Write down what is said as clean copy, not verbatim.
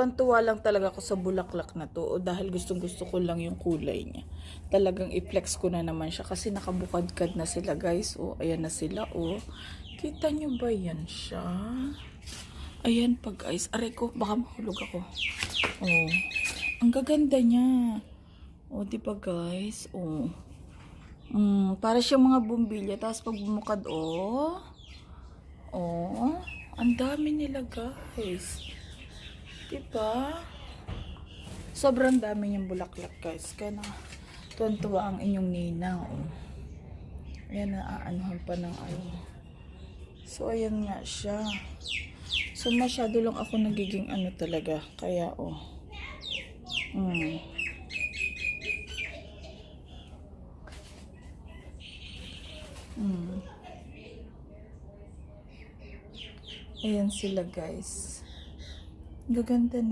Tuwa lang talaga ako sa bulaklak na to dahil gustong gusto ko lang yung kulay niya. Talagang i-flex ko na naman siya kasi nakabukadkad na sila guys. Oh, ayan na sila oh. Kita nyo ba yan siya? Ayan pa guys. Aray ko, baka mahulog ako. Oh, ang gaganda niya. Oh, di ba guys? Oh. Para siyang mga bumbilya. Tapos pag bumukad, oh. Oh, ang dami nila guys. Diba? Sobrang dami niyang bulaklak guys. Kaya na tuwan-tuwa ang inyong ninang. Oh. Ayan, naaanuhan pa ng ano. So, ayan nga siya. So, masyado lang ako nagiging ano talaga. Kaya, oh. Ayan sila guys. Gaganda